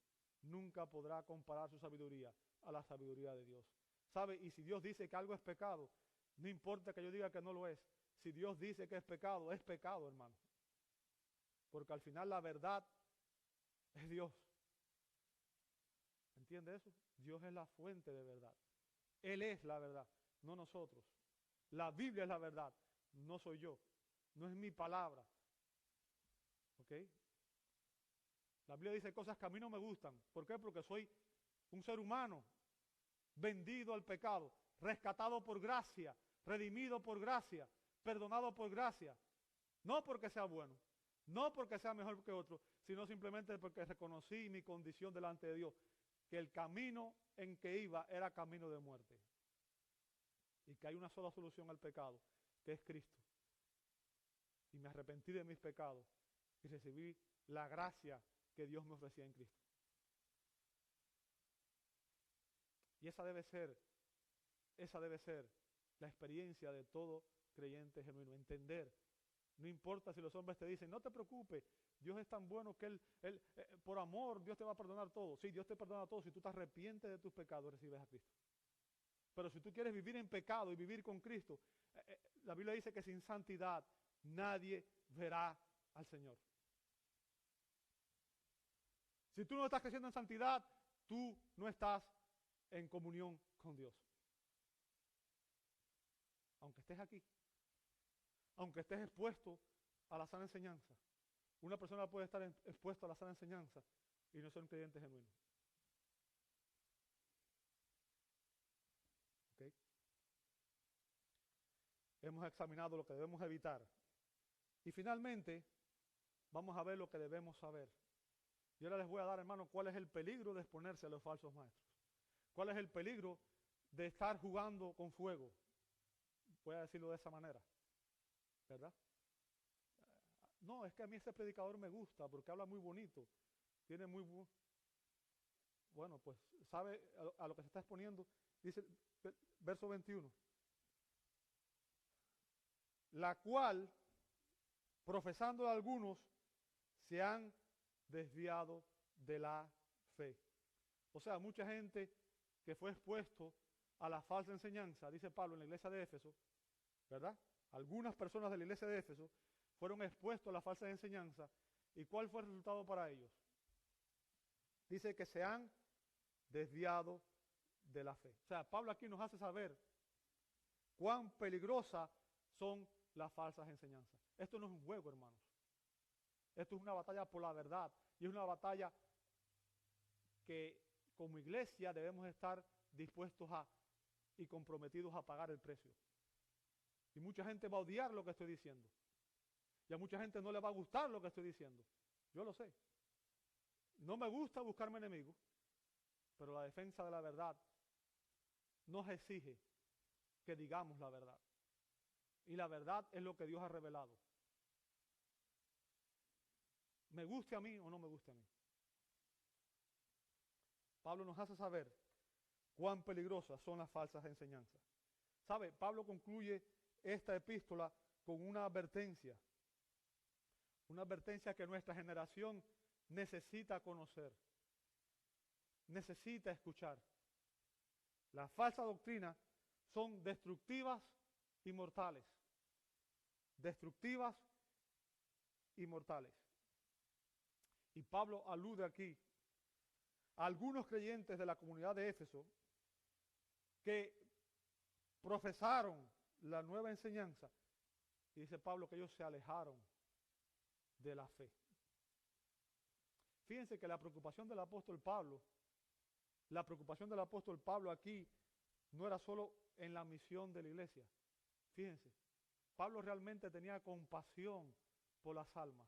nunca podrá comparar su sabiduría a la sabiduría de Dios. ¿Sabe? Y si Dios dice que algo es pecado, no importa que yo diga que no lo es. Si Dios dice que es pecado, hermano. Porque al final la verdad es Dios. ¿Entiende eso? Dios es la fuente de verdad. Él es la verdad, no nosotros. La Biblia es la verdad, no soy yo. No es mi palabra. ¿Ok? La Biblia dice cosas que a mí no me gustan. ¿Por qué? Porque soy un ser humano vendido al pecado, rescatado por gracia, redimido por gracia, perdonado por gracia. No porque sea bueno, no porque sea mejor que otro, sino simplemente porque reconocí mi condición delante de Dios, que el camino en que iba era camino de muerte. Y que hay una sola solución al pecado, que es Cristo. Y me arrepentí de mis pecados y recibí la gracia que Dios me ofrecía en Cristo. Y esa debe ser la experiencia de todo creyente genuino. Entender, no importa si los hombres te dicen, no te preocupes, Dios es tan bueno que Él por amor, Dios te va a perdonar todo. Sí, Dios te perdona todo. Si tú te arrepientes de tus pecados, recibes a Cristo. Pero si tú quieres vivir en pecado y vivir con Cristo, la Biblia dice que sin santidad nadie verá al Señor. Si tú no estás creciendo en santidad, tú no estás en comunión con Dios. Aunque estés aquí, aunque estés expuesto a la sana enseñanza, una persona puede estar expuesta a la sana enseñanza y no ser un creyente genuino. ¿Okay? Hemos examinado lo que debemos evitar. Y finalmente, vamos a ver lo que debemos saber. Y ahora les voy a dar, hermano, cuál es el peligro de exponerse a los falsos maestros. ¿Cuál es el peligro de estar jugando con fuego? Voy a decirlo de esa manera, ¿verdad? No, es que a mí ese predicador me gusta porque habla muy bonito. Tiene muy... Bueno, pues sabe a lo que se está exponiendo. Dice, verso 21. La cual, profesando a algunos, se han desviado de la fe. O sea, mucha gente que fue expuesto a la falsa enseñanza, dice Pablo en la iglesia de Éfeso, ¿verdad? Algunas personas de la iglesia de Éfeso fueron expuestos a la falsa enseñanza. ¿Y cuál fue el resultado para ellos? Dice que se han desviado de la fe. O sea, Pablo aquí nos hace saber cuán peligrosas son las falsas enseñanzas. Esto no es un juego, hermanos. Esto es una batalla por la verdad. Y es una batalla que como iglesia debemos estar dispuestos a y comprometidos a pagar el precio. Y mucha gente va a odiar lo que estoy diciendo. Y a mucha gente no le va a gustar lo que estoy diciendo. Yo lo sé. No me gusta buscarme enemigos, pero la defensa de la verdad nos exige que digamos la verdad. Y la verdad es lo que Dios ha revelado. Me guste a mí o no me guste a mí. Pablo nos hace saber cuán peligrosas son las falsas enseñanzas. ¿Sabe? Pablo concluye esta epístola con una advertencia. Una advertencia que nuestra generación necesita conocer. Necesita escuchar. Las falsas doctrinas son destructivas y mortales. Destructivas y mortales. Y Pablo alude aquí a algunos creyentes de la comunidad de Éfeso que profesaron la nueva enseñanza. Y dice Pablo que ellos se alejaron de la fe. Fíjense que la preocupación del apóstol Pablo aquí no era solo en la misión de la iglesia. Fíjense, Pablo realmente tenía compasión por las almas.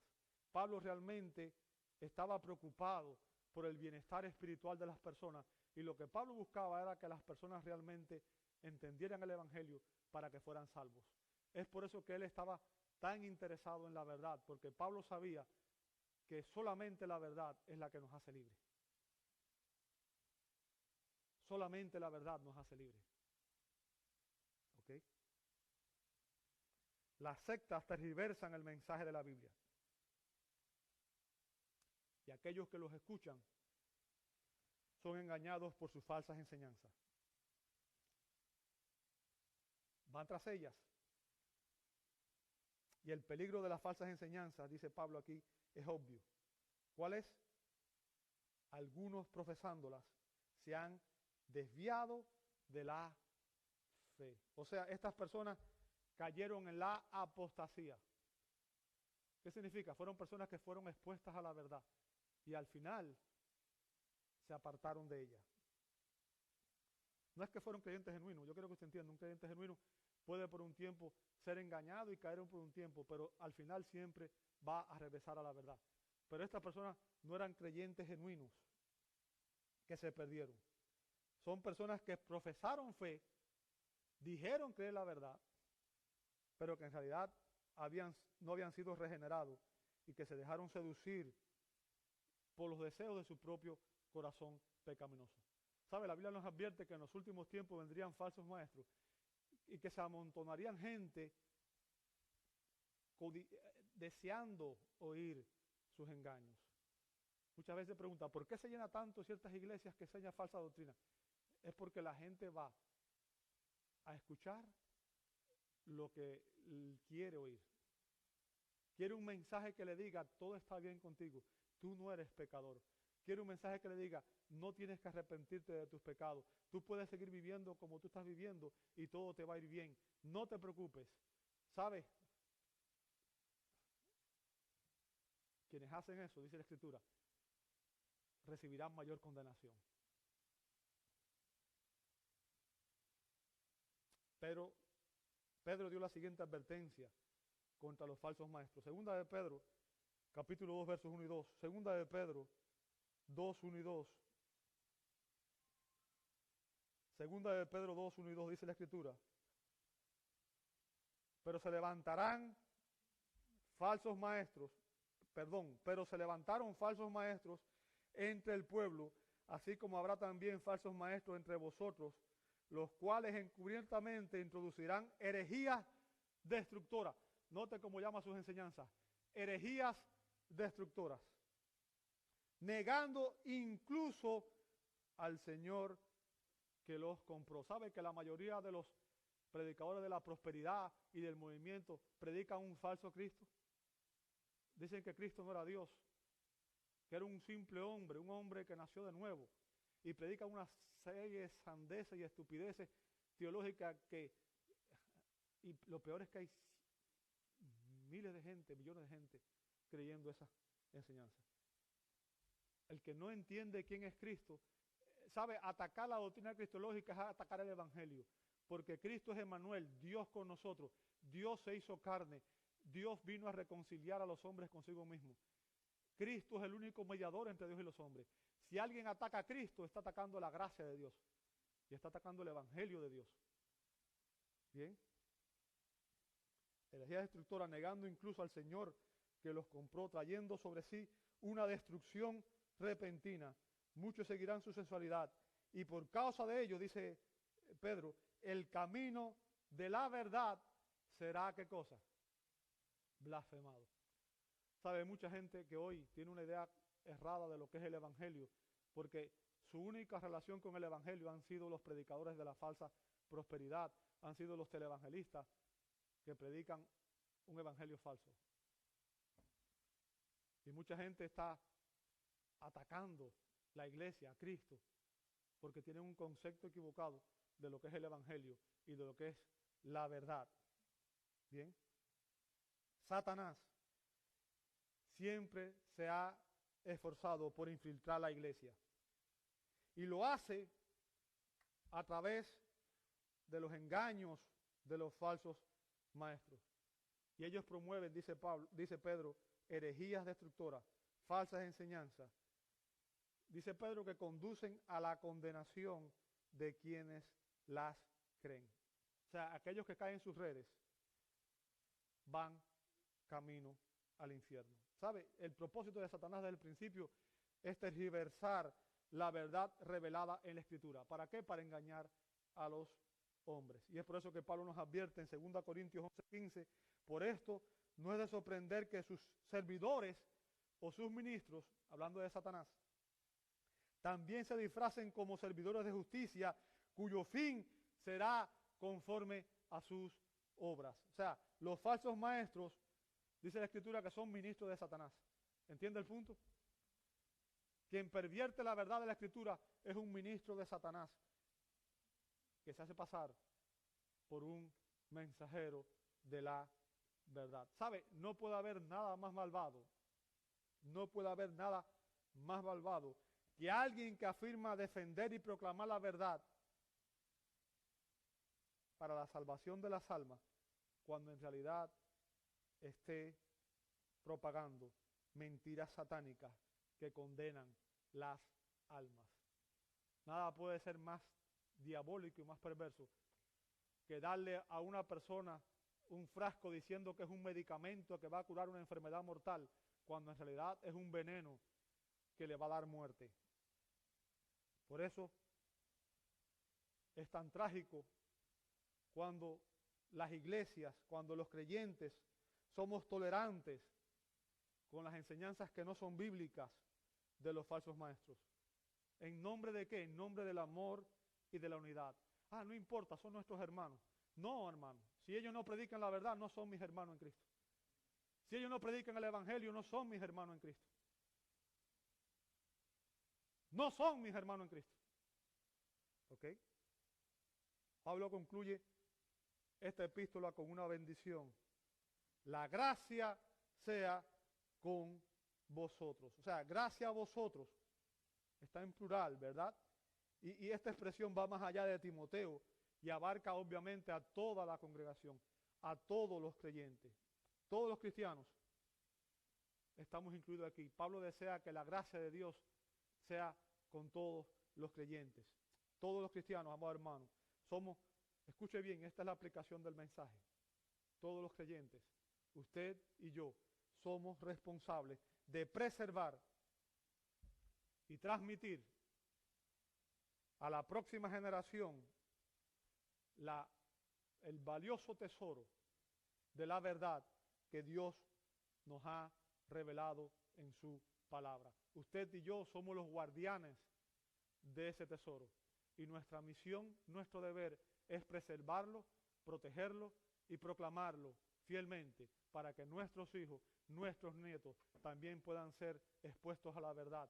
Pablo realmente estaba preocupado por el bienestar espiritual de las personas, y lo que Pablo buscaba era que las personas realmente entendieran el evangelio para que fueran salvos. Es por eso que él estaba tan interesado en la verdad, porque Pablo sabía que solamente la verdad es la que nos hace libres. Solamente la verdad nos hace libres. ¿Ok? Las sectas tergiversan el mensaje de la Biblia. Y aquellos que los escuchan son engañados por sus falsas enseñanzas. Van tras ellas. Y el peligro de las falsas enseñanzas, dice Pablo aquí, es obvio. ¿Cuál es? Algunos profesándolas se han desviado de la fe. O sea, estas personas cayeron en la apostasía. ¿Qué significa? Fueron personas que fueron expuestas a la verdad y al final se apartaron de ella. No es que fueron creyentes genuinos, yo creo que usted entiende, un creyente genuino puede por un tiempo ser engañado y caer por un tiempo, pero al final siempre va a regresar a la verdad. Pero estas personas no eran creyentes genuinos que se perdieron. Son personas que profesaron fe, dijeron creer la verdad, pero que en realidad no habían sido regenerados y que se dejaron seducir por los deseos de su propio corazón pecaminoso. ¿Sabe? La Biblia nos advierte que en los últimos tiempos vendrían falsos maestros y que se amontonarían gente deseando oír sus engaños. Muchas veces se pregunta, ¿por qué se llena tanto ciertas iglesias que enseñan falsa doctrina? Es porque la gente va a escuchar lo que quiere oír. Quiere un mensaje que le diga, todo está bien contigo, tú no eres pecador. Quiere un mensaje que le diga, no tienes que arrepentirte de tus pecados, tú puedes seguir viviendo como tú estás viviendo y todo te va a ir bien, no te preocupes. ¿Sabes? Quienes hacen eso, dice la Escritura, recibirán mayor condenación. Pero Pedro dio la siguiente advertencia contra los falsos maestros. Segunda de Pedro, capítulo 2, versos 1 y 2. Segunda de Pedro 2, 1 y 2. Segunda de Pedro 2, 1 y 2 dice la Escritura. Pero se levantaron falsos maestros entre el pueblo, así como habrá también falsos maestros entre vosotros, los cuales encubiertamente introducirán herejías destructoras. Note cómo llama sus enseñanzas, herejías destructoras, negando incluso al Señor que los compró. ¿Sabe que la mayoría de los predicadores de la prosperidad y del movimiento predican un falso Cristo? Dicen que Cristo no era Dios, que era un simple hombre, un hombre que nació de nuevo, y predican una serie de sandeces y estupideces teológicas y lo peor es que hay miles de gente, millones de gente creyendo esas enseñanzas. El que no entiende quién es Cristo, sabe, atacar la doctrina cristológica es atacar el evangelio, porque Cristo es Emmanuel, Dios con nosotros, Dios se hizo carne, Dios vino a reconciliar a los hombres consigo mismo. Cristo es el único mediador entre Dios y los hombres. Si alguien ataca a Cristo, está atacando la gracia de Dios y está atacando el evangelio de Dios. Bien. Herejía destructora, negando incluso al Señor que los compró, trayendo sobre sí una destrucción repentina. Muchos seguirán su sensualidad y por causa de ello, dice Pedro, el camino de la verdad será, ¿qué cosa? Blasfemado. Sabe, mucha gente que hoy tiene una idea errada de lo que es el evangelio, porque su única relación con el evangelio han sido los predicadores de la falsa prosperidad, han sido los televangelistas, que predican un evangelio falso. Y mucha gente está atacando la iglesia, a Cristo, porque tienen un concepto equivocado de lo que es el evangelio y de lo que es la verdad. Bien. Satanás siempre se ha esforzado por infiltrar la iglesia. Y lo hace a través de los engaños de los falsos maestros. Y ellos promueven, dice Pedro, herejías destructoras, falsas enseñanzas. Dice Pedro que conducen a la condenación de quienes las creen. O sea, aquellos que caen en sus redes van camino al infierno. ¿Sabe? El propósito de Satanás desde el principio es tergiversar la verdad revelada en la Escritura. ¿Para qué? Para engañar a los hombres. Y es por eso que Pablo nos advierte en 2 Corintios 11:15, por esto no es de sorprender que sus servidores o sus ministros, hablando de Satanás, también se disfracen como servidores de justicia, cuyo fin será conforme a sus obras. O sea, los falsos maestros, dice la Escritura, que son ministros de Satanás. ¿Entiende el punto? Quien pervierte la verdad de la Escritura es un ministro de Satanás, que se hace pasar por un mensajero de la verdad. ¿Sabe? No puede haber nada más malvado. No puede haber nada más malvado que alguien que afirma defender y proclamar la verdad para la salvación de las almas, cuando en realidad esté propagando mentiras satánicas que condenan las almas. Nada puede ser más diabólico y más perverso que darle a una persona un frasco diciendo que es un medicamento que va a curar una enfermedad mortal, cuando en realidad es un veneno que le va a dar muerte. Por eso es tan trágico cuando las iglesias, cuando los creyentes somos tolerantes con las enseñanzas que no son bíblicas de los falsos maestros. ¿En nombre de qué? En nombre del amor y de la unidad. Ah, no importa, son nuestros hermanos. No, hermano. Si ellos no predican la verdad, no son mis hermanos en Cristo. Si ellos no predican el evangelio, no son mis hermanos en Cristo. No son mis hermanos en Cristo. ¿Ok? Pablo concluye esta epístola con una bendición. La gracia sea con vosotros. O sea, gracia a vosotros. Está en plural, ¿verdad? Y esta expresión va más allá de Timoteo y abarca obviamente a toda la congregación, a todos los creyentes, todos los cristianos. Estamos incluidos aquí. Pablo desea que la gracia de Dios sea con todos los creyentes. Todos los cristianos, amados hermanos, somos, escuche bien, esta es la aplicación del mensaje. Todos los creyentes, usted y yo, somos responsables de preservar y transmitir a la próxima generación el valioso tesoro de la verdad que Dios nos ha revelado en su palabra. Usted y yo somos los guardianes de ese tesoro. Y nuestra misión, nuestro deber es preservarlo, protegerlo y proclamarlo fielmente para que nuestros hijos, nuestros nietos también puedan ser expuestos a la verdad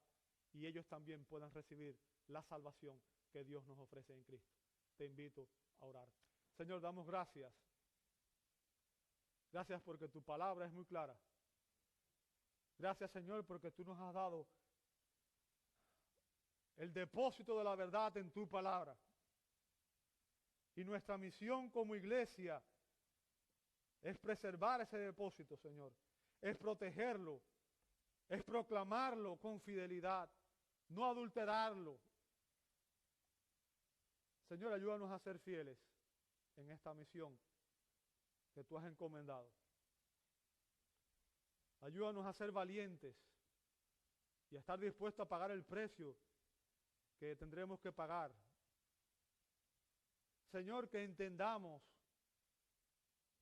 y ellos también puedan recibir la salvación que Dios nos ofrece en Cristo. Te invito a orar. Señor, damos gracias. Gracias porque tu palabra es muy clara. Gracias, Señor, porque tú nos has dado el depósito de la verdad en tu palabra. Y nuestra misión como iglesia es preservar ese depósito, Señor. Es protegerlo. Es proclamarlo con fidelidad. No adulterarlo. Señor, ayúdanos a ser fieles en esta misión que tú has encomendado. Ayúdanos a ser valientes y a estar dispuestos a pagar el precio que tendremos que pagar. Señor, que entendamos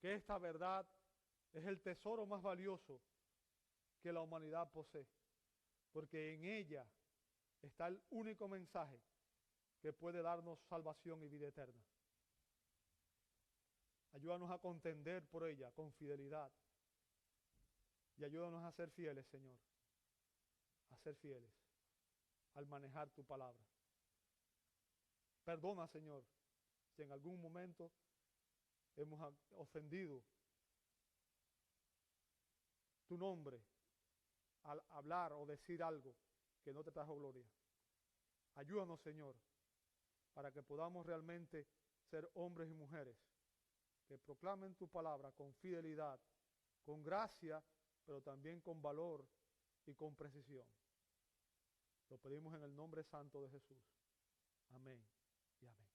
que esta verdad es el tesoro más valioso que la humanidad posee, porque en ella está el único mensaje que puede darnos salvación y vida eterna. Ayúdanos a contender por ella con fidelidad. Y ayúdanos a ser fieles, Señor. A ser fieles al manejar tu palabra. Perdona, Señor, si en algún momento hemos ofendido tu nombre al hablar o decir algo que no te trajo gloria. Ayúdanos, Señor, para que podamos realmente ser hombres y mujeres que proclamen tu palabra con fidelidad, con gracia, pero también con valor y con precisión. Lo pedimos en el nombre santo de Jesús. Amén y amén.